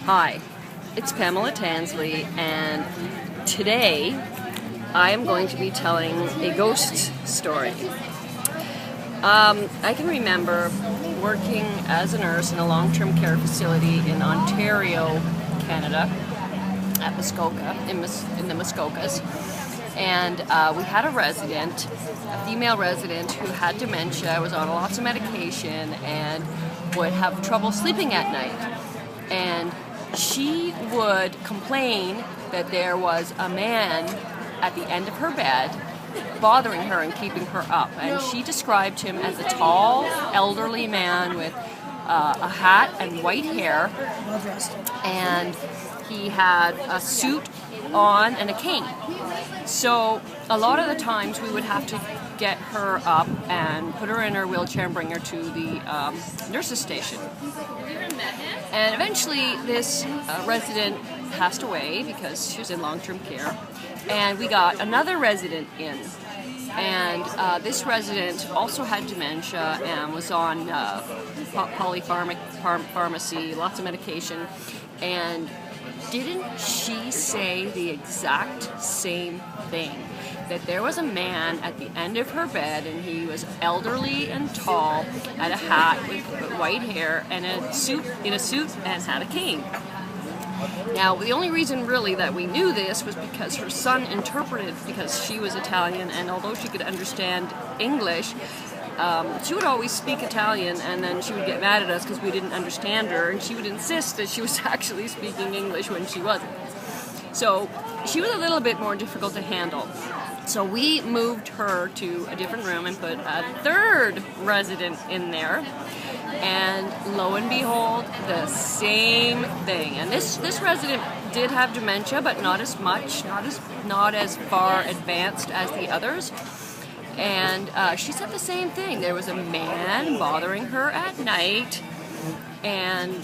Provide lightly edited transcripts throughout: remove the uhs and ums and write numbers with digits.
Hi, it's Pamela Tansley, and today I am going to be telling a ghost story. I can remember working as a nurse in a long-term care facility in Ontario, Canada, at Muskoka, in the Muskokas, and we had a resident, a female resident who had dementia, was on lots of medication, and would have trouble sleeping at night. And she would complain that there was a man at the end of her bed bothering her and keeping her up. And she described him as a tall, elderly man with a hat and white hair. And he had a suit on and a cane. So a lot of the times we would have to get her up and put her in her wheelchair and bring her to the nurse's station. And eventually this resident passed away because she was in long-term care, and we got another resident in. And this resident also had dementia and was on polypharmacy, lots of medication. And didn't she say the exact same thing? That there was a man at the end of her bed, and he was elderly and tall, had a hat with white hair and a suit and had a cane. Now, the only reason really that we knew this was because her son interpreted, because she was Italian, and although she could understand English, she would always speak Italian, and then she would get mad at us because we didn't understand her, and she would insist that she was actually speaking English when she wasn't. So she was a little bit more difficult to handle. So we moved her to a different room and put a third resident in there. And lo and behold, the same thing. And this resident did have dementia, but not as much, not as far advanced as the others. And she said the same thing. There was a man bothering her at night, and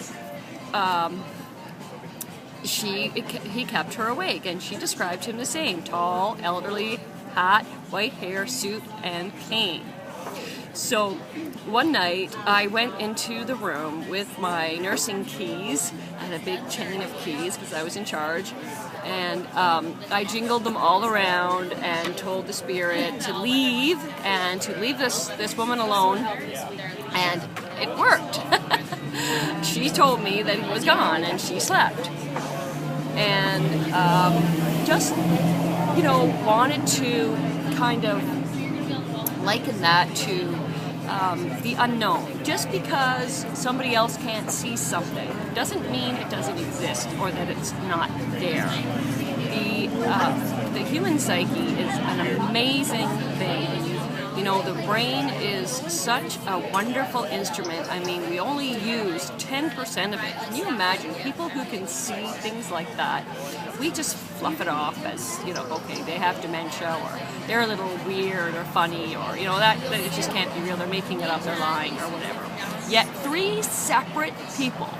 he kept her awake. And she described him the same: tall, elderly, hat, white hair, suit, and cane. So one night I went into the room with my nursing keys. I had a big chain of keys because I was in charge, and I jingled them all around and told the spirit to leave and to leave this woman alone, and it worked. She told me that he was gone, and she slept. And just, wanted to kind of liken that to the unknown. Just because somebody else can't see something doesn't mean it doesn't exist or that it's not there. The human psyche is an amazing thing. The brain is such a wonderful instrument. I mean, we only use 10% of it. Can you imagine people who can see things like that? We just fluff it off as, okay, they have dementia, or they're a little weird or funny, or, that it just can't be real. They're making it up, they're lying, or whatever. Yet 3 separate people.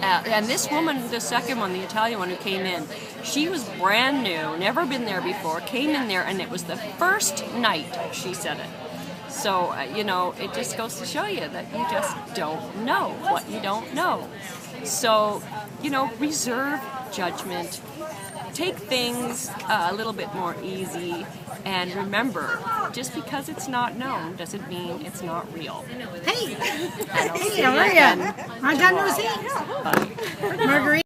And this woman, the second one, the Italian one who came in, she was brand new, never been there before, came in there, and it was the first night she said it. So, it just goes to show you that you just don't know what you don't know. So, reserve judgment. Take things a little bit more easy, and remember, just because it's not known doesn't mean it's not real. Hey, how are you? Long time no see. Bye. Marguerite.